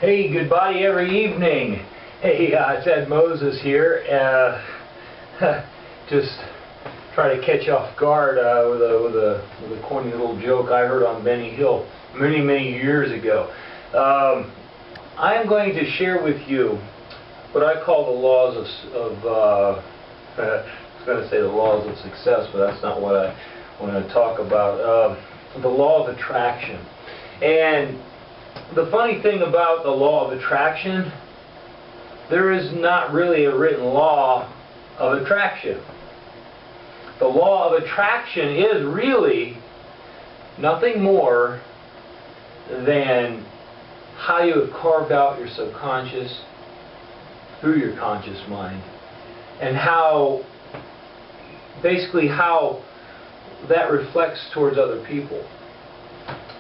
Hey, goodbye every evening. Hey, it's Ed Moses here. Just try to catch you off guard with a corny little joke I heard on Benny Hill many years ago. I am going to share with you what I call the laws of I was going to say the laws of success, but that's not what I want to talk about. The law of attraction. And the funny thing about the law of attraction, there is not really a written law of attraction. The law of attraction is really nothing more than how you have carved out your subconscious through your conscious mind, and how, basically how that reflects towards other people.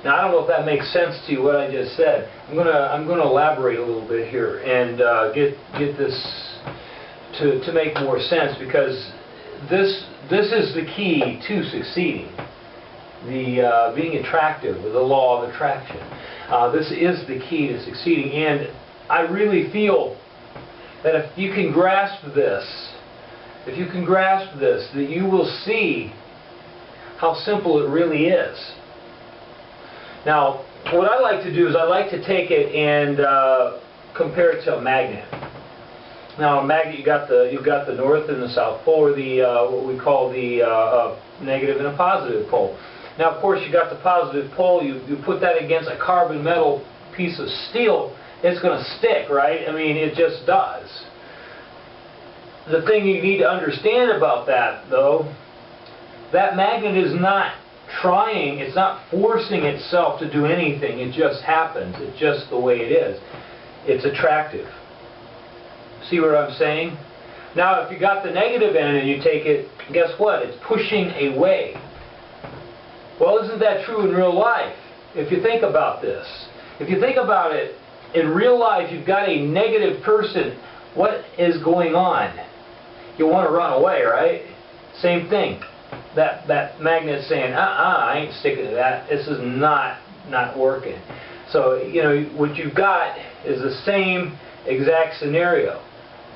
Now, I don't know if that makes sense to you, what I just said. I'm gonna elaborate a little bit here and get this to make more sense, because this is the key to succeeding. The being attractive, the law of attraction. This is the key to succeeding, and I really feel that if you can grasp this, that you will see how simple it really is. Now, what I like to do is I like to take it and compare it to a magnet. Now, a magnet, you've got the north and the south pole, or the what we call the negative and a positive pole. Now, of course, you got the positive pole. You put that against a carbon metal piece of steel, it's going to stick, right? I mean, it just does. The thing you need to understand about that, though, that magnet is not trying, it's not forcing itself to do anything. It just happens. It's just the way it is. It's attractive. See what I'm saying? Now, if you got the negative end and you take it, guess what? It's pushing away. Well, isn't that true in real life? If you think about this. If you think about it, in real life, you've got a negative person. What is going on? You want to run away, right? Same thing. That magnet saying, I ain't sticking to that. This is not working. So, you know, what you've got is the same exact scenario.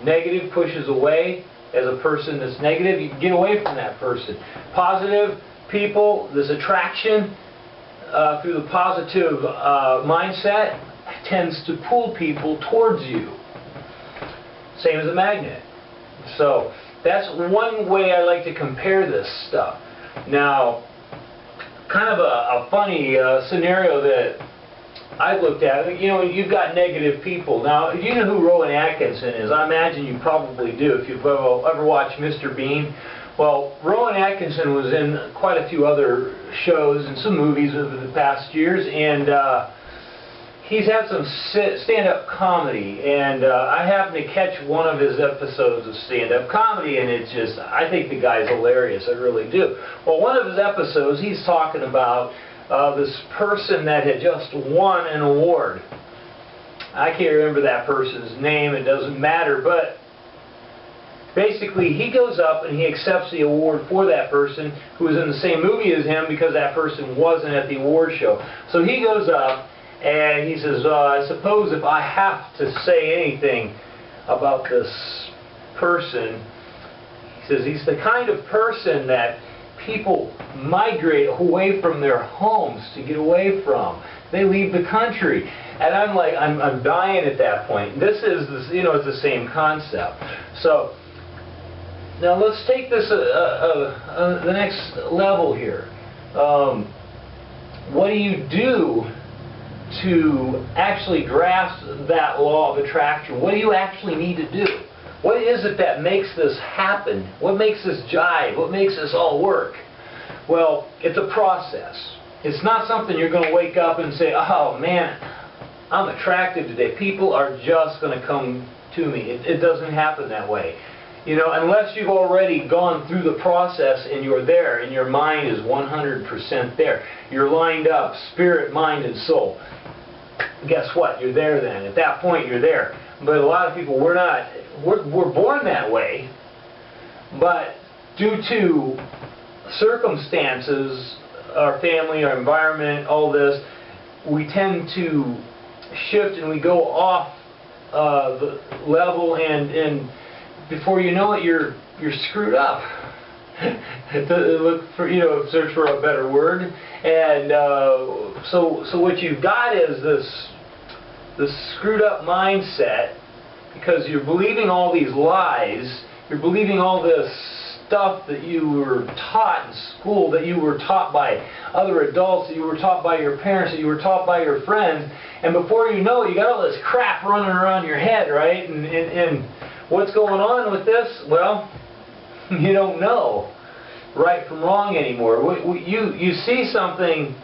Negative pushes away. As a person that's negative, you can get away from that person. Positive people, this attraction through the positive mindset tends to pull people towards you. Same as a magnet. So that's one way I like to compare this stuff. Now, kind of a funny scenario that I've looked at, you know, you've got negative people. Now, do you know who Rowan Atkinson is? I imagine you probably do if you've ever watched Mr. Bean. Well, Rowan Atkinson was in quite a few other shows and some movies over the past years, and he's had some stand-up comedy, and I happened to catch one of his episodes of stand-up comedy, and it's just, I think the guy's hilarious, I really do. Well, one of his episodes, he's talking about this person that had just won an award. I can't remember that person's name, it doesn't matter, but basically he goes up and he accepts the award for that person who was in the same movie as him, because that person wasn't at the award show. So he goes up and he says, I suppose if I have to say anything about this person, he says he's the kind of person that people migrate away from their homes to get away from. They leave the country. And I'm like, I'm dying at that point. This is, you know, it's the same concept. So, now let's take this the next level here. What do you do to actually grasp that law of attraction? What do you actually need to do? What is it that makes this happen? What makes this jive? What makes this all work? Well, it's a process. It's not something you're going to wake up and say, oh man, I'm attractive today. People are just going to come to me. It doesn't happen that way. You know, unless you've already gone through the process and you're there and your mind is 100% there. You're lined up, spirit, mind, and soul. Guess what? You're there then. At that point, you're there. But a lot of people, we're not. We're born that way. But due to circumstances, our family, our environment, all this, we tend to shift and we go off the level, and before you know it, you're screwed up. Look for, search for a better word. And so what you've got is this screwed up mindset, because you're believing all these lies. You're believing all this stuff that you were taught in school, that you were taught by other adults, that you were taught by your parents, that you were taught by your friends, and before you know it, you got all this crap running around your head, right? And what's going on with this? Well, you don't know right from wrong anymore. You see something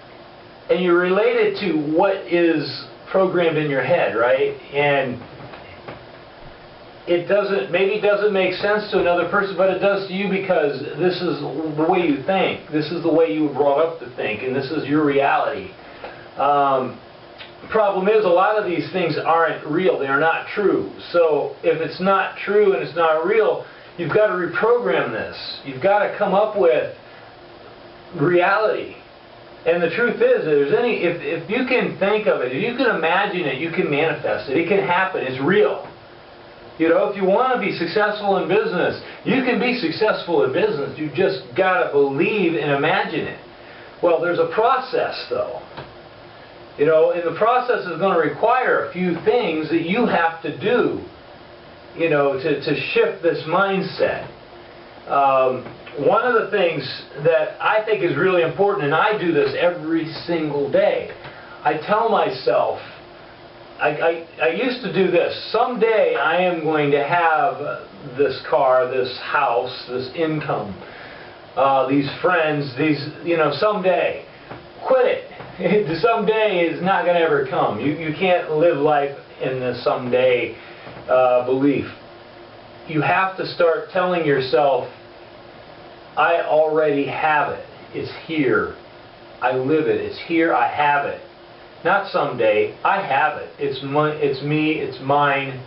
and you relate it to what is programmed in your head, right? And it maybe doesn't make sense to another person, but it does to you, because this is the way you think. This is the way you were brought up to think, and this is your reality. Problem is, a lot of these things aren't real. They are not true. So if it's not true and it's not real, you've got to reprogram this. You've got to come up with reality. And the truth is, if you can think of it, if you can imagine it, you can manifest it. It can happen. It's real. If you want to be successful in business, you can be successful in business. You just got to believe and imagine it. Well, there's a process, though. And the process is going to require a few things that you have to do, to shift this mindset. One of the things that I think is really important, and I do this every single day, I tell myself, I used to do this: someday I am going to have this car, this house, this income, these friends, someday. Quit it. Someday is not going to ever come. You can't live life in the someday belief. You have to start telling yourself, I already have it. It's here. I live it. It's here. I have it. Not someday. I have it. It's me. It's mine.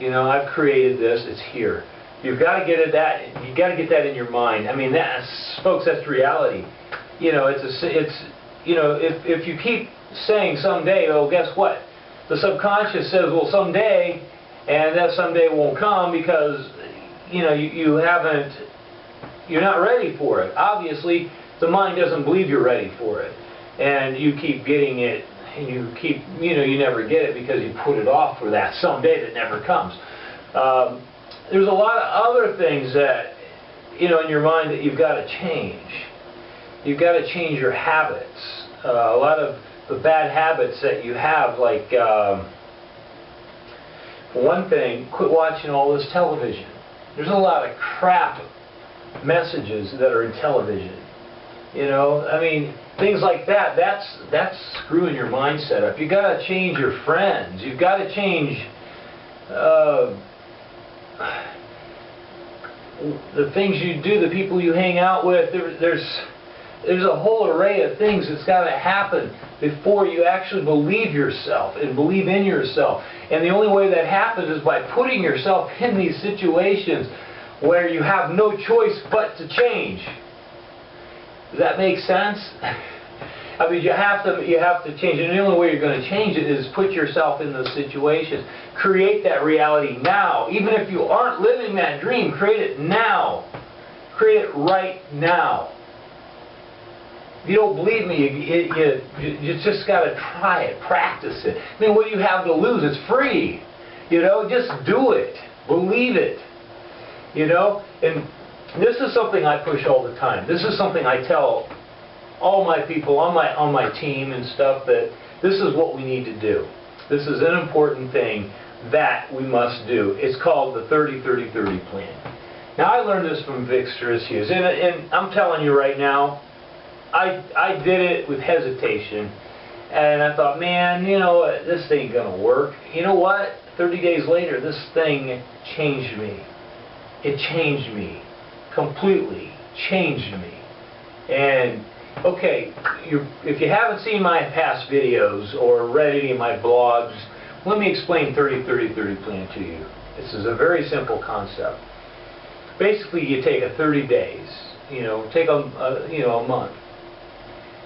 I've created this. It's here. You've got to get at that. You've got to get that in your mind. I mean, folks, that's reality. If you keep saying someday, well, guess what? The subconscious says, well, someday, and that someday won't come because you're not ready for it. Obviously, the mind doesn't believe you're ready for it, and you keep getting it. And you never get it because you put it off for that someday that never comes. There's a lot of other things that, in your mind that you've got to change. You've got to change your habits. A lot of the bad habits that you have, like, for one thing, quit watching all this television. There's a lot of crap messages that are in television. I mean, things like that, that's screwing your mindset up. You've got to change your friends. You've got to change the things you do, the people you hang out with. There's a whole array of things that's got to happen before you actually believe yourself and believe in yourself. And the only way that happens is by putting yourself in these situations where you have no choice but to change. Does that make sense? I mean, you have to change it, and the only way you're going to change it is put yourself in those situations. Create that reality now. Even if you aren't living that dream, create it now. Create it right now. If you don't believe me, you just got to try it, practice it. I mean, what do you have to lose? It's free. Just do it. Believe it. And this is something I push all the time. This is something I tell all my people on my team and stuff, that this is what we need to do. This is an important thing that we must do. It's called the 30-30-30 plan. Now, I learned this from Vic Hughes, and I'm telling you right now, I did it with hesitation, and I thought, man, this ain't gonna work. You know what? 30 days later, this thing changed me. It changed me. Completely changed me. And okay, if you haven't seen my past videos or read any of my blogs, let me explain 30-30-30 plan to you. This is a very simple concept. Basically, you take a 30 days, take a month,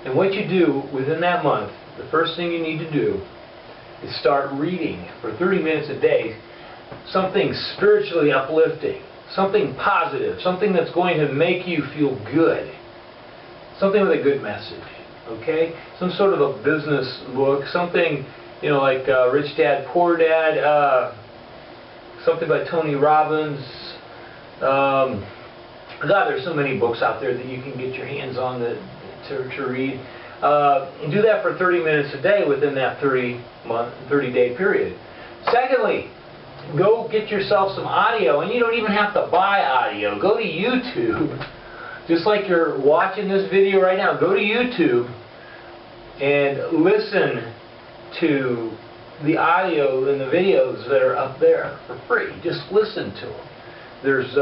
and what you do within that month, the first thing you need to do is start reading for 30 minutes a day something spiritually uplifting, something positive, something that's going to make you feel good, something with a good message, okay? Some sort of a business book, something, you know, like Rich Dad, Poor Dad, something by Tony Robbins. God, there's so many books out there that you can get your hands on to read. Do that for 30 minutes a day within that 30-day period. Secondly, go get yourself some audio, and you don't even have to buy audio. Go to YouTube. Just like you're watching this video right now, go to YouTube and listen to the audio and the videos that are up there for free. Just listen to them. There's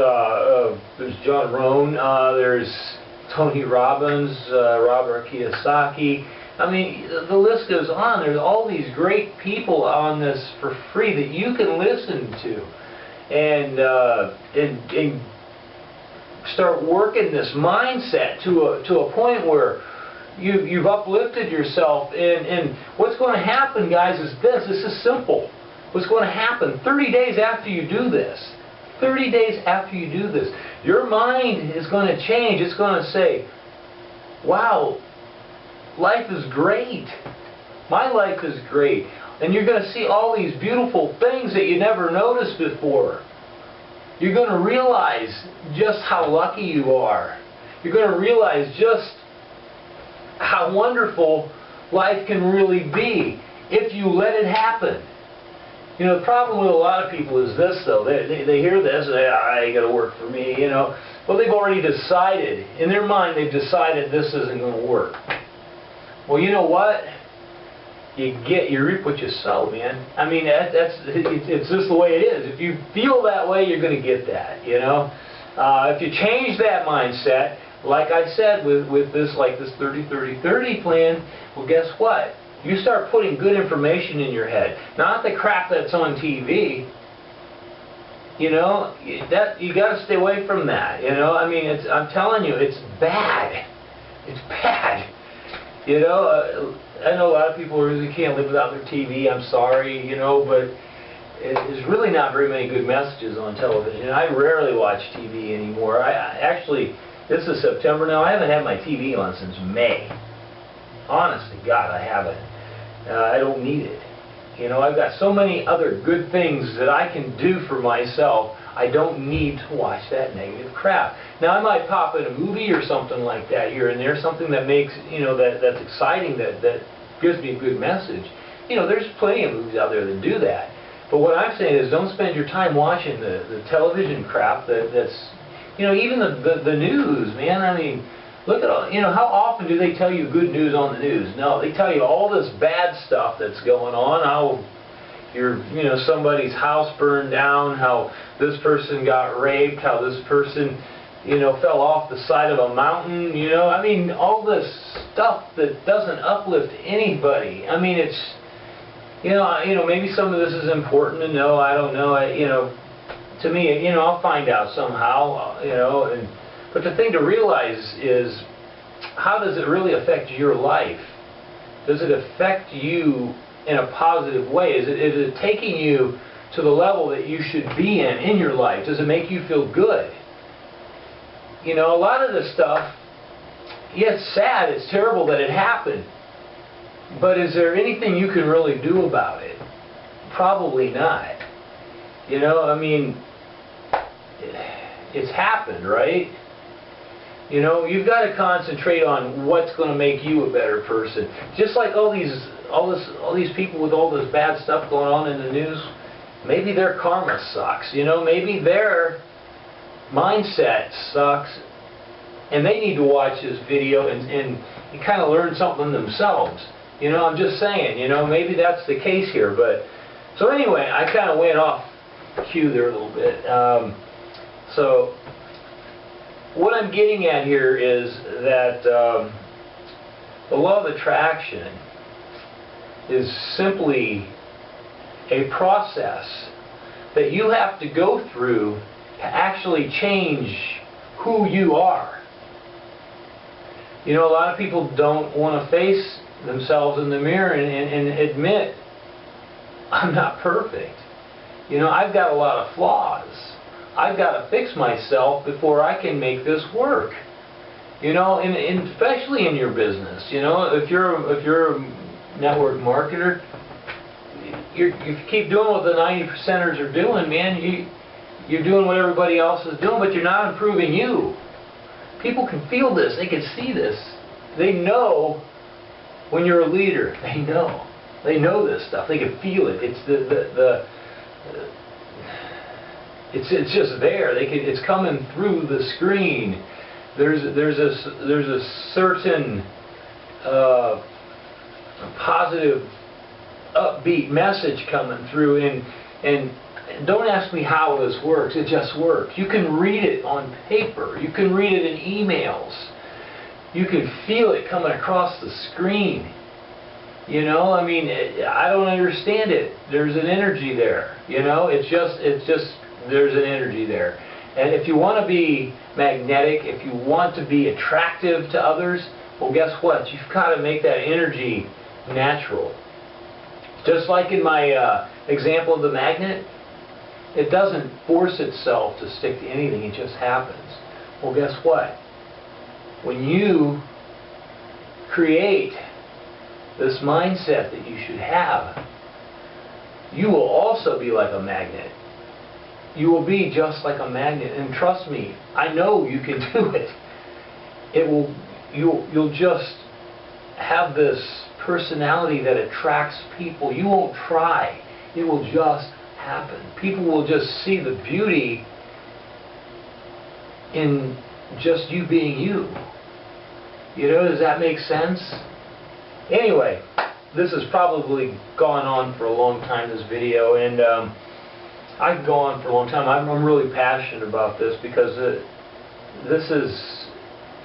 John Rohn, there's Tony Robbins, Robert Kiyosaki. I mean, the list goes on. There's all these great people on this for free that you can listen to, and start working this mindset to a point where you've uplifted yourself. And what's going to happen, guys, is this. This is simple. What's going to happen 30 days after you do this? 30 days after you do this, your mind is going to change. It's going to say, wow, life is great. My life is great. And you're going to see all these beautiful things that you never noticed before. You're going to realize just how lucky you are. You're going to realize just how wonderful life can really be if you let it happen. You know, the problem with a lot of people is this, though. They hear this, and I got to work for me, you know. Well, they've already decided. In their mind, they've decided this isn't going to work. Well, you know what? You reap what you sow, man. I mean, it's just the way it is. If you feel that way, you're going to get that, you know. If you change that mindset, like I said, with this 30-30-30 plan, well, guess what? You start putting good information in your head, not the crap that's on TV. You know, you got to stay away from that. You know, I mean, I'm telling you, it's bad. It's bad. You know, I know a lot of people really can't live without their TV. I'm sorry, you know, but there's really not very many good messages on television. I rarely watch TV anymore. I actually, this is September now. I haven't had my TV on since May. Honestly, God, I haven't. I don't need it. You know, I've got so many other good things that I can do for myself. I don't need to watch that negative crap. Now, I might pop in a movie or something like that here and there, something that makes, you know, that's exciting, that gives me a good message. You know, there's plenty of movies out there that do that. But what I'm saying is, don't spend your time watching the television crap that's, you know, even the news, man. I mean, look at all, you know, how often do they tell you good news on the news? No, they tell you all this bad stuff that's going on, how you know, somebody's house burned down, how this person got raped, how this person, you know, fell off the side of a mountain, you know. I mean, all this stuff that doesn't uplift anybody. I mean, it's, you know, maybe some of this is important to know. I don't know. You know, to me, you know, I'll find out somehow, you know, but the thing to realize is, how does it really affect your life? Does it affect you in a positive way? Is it taking you to the level that you should be in your life? Does it make you feel good? You know, a lot of this stuff, yeah, it's sad, it's terrible that it happened, but is there anything you can really do about it? Probably not. You know, I mean, it's happened, right? You know, you've got to concentrate on what's going to make you a better person. Just like all these people with all this bad stuff going on in the news, maybe their karma sucks. You know, maybe their mindset sucks, and they need to watch this video and kind of learn something themselves. You know, I'm just saying. You know, maybe that's the case here. But so anyway, I kind of went off cue there a little bit. So what I'm getting at here is that the law of attraction is simply a process that you have to go through to actually change who you are. You know, a lot of people don't want to face themselves in the mirror and admit I'm not perfect. You know, I've got a lot of flaws. I've got to fix myself before I can make this work. You know, and especially in your business. You know, if you're a network marketer, if you keep doing what the 90%ers are doing, man, you're doing what everybody else is doing, but you're not improving you. People can feel this. They can see this. They know when you're a leader. They know. They know this stuff. They can feel it. It's it's just there. It's coming through the screen. There's a certain positive, upbeat message coming through, and don't ask me how this works. It just works. You can read it on paper. You can read it in emails. You can feel it coming across the screen. You know, I mean, I don't understand it. There's an energy there. You know, it's just there's an energy there. And if you want to be magnetic, if you want to be attractive to others, well, guess what? You've got to make that energy natural. Just like in my example of the magnet, it doesn't force itself to stick to anything. It just happens. Well, guess what? When you create this mindset that you should have, you will also be like a magnet. You will be just like a magnet, and trust me, I know you can do it. You'll just have this personality that attracts people. You won't try. It will just happen. People will just see the beauty in just you being you. You know, does that make sense? Anyway, this has probably gone on for a long time, this video, and I could go on for a long time. I'm really passionate about this because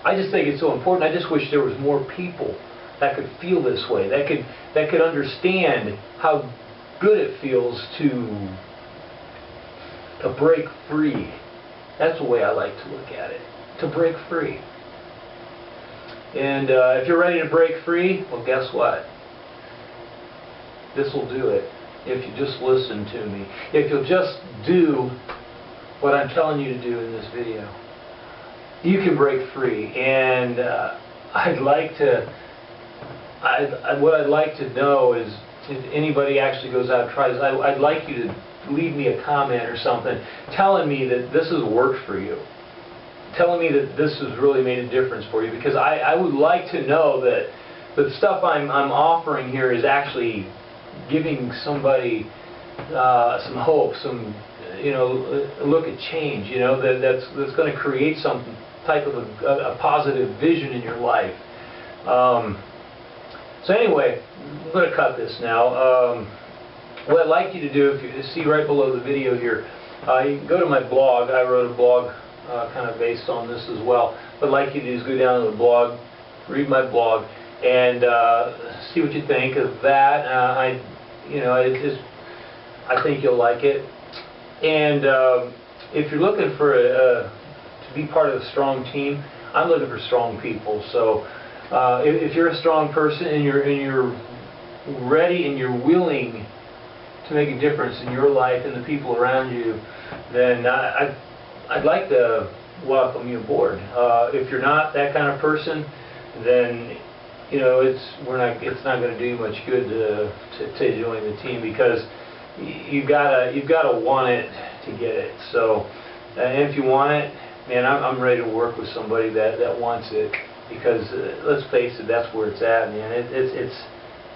I just think it's so important. I just wish there was more people that could feel this way, that could understand how good it feels to break free. That's the way I like to look at it, to break free. And if you're ready to break free, well, guess what? This will do it. If you just listen to me, if you'll just do what I'm telling you to do in this video, you can break free. And what I'd like to know is, if anybody actually goes out and tries, I'd like you to leave me a comment or something telling me that this has worked for you, telling me that this has really made a difference for you, because I would like to know that the stuff I'm offering here is actually giving somebody some hope, some, you know, a look at change, you know, that's going to create some type of a positive vision in your life. So anyway, I'm going to cut this now. What I'd like you to do, if you see right below the video here, you can go to my blog. I wrote a blog kind of based on this as well. What I'd like you to do is go down to the blog, read my blog, and see what you think of that. I think you'll like it. And if you're looking for to be part of a strong team, I'm looking for strong people. So if you're a strong person and you're ready and you're willing to make a difference in your life and the people around you, then I'd like to welcome you aboard. If you're not that kind of person, then you know it's not going to do much good to join the team, because you've got to want it to get it. So and if you want it, man, I'm ready to work with somebody that wants it, because let's face it, that's where it's at, man.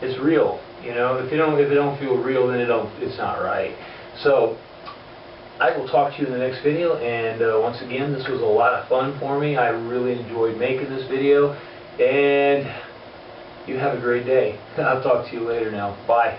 It's real. You know, if it don't feel real, then it's not right. So I will talk to you in the next video, and once again, this was a lot of fun for me. I really enjoyed making this video, and you have a great day. I'll talk to you later now. Bye.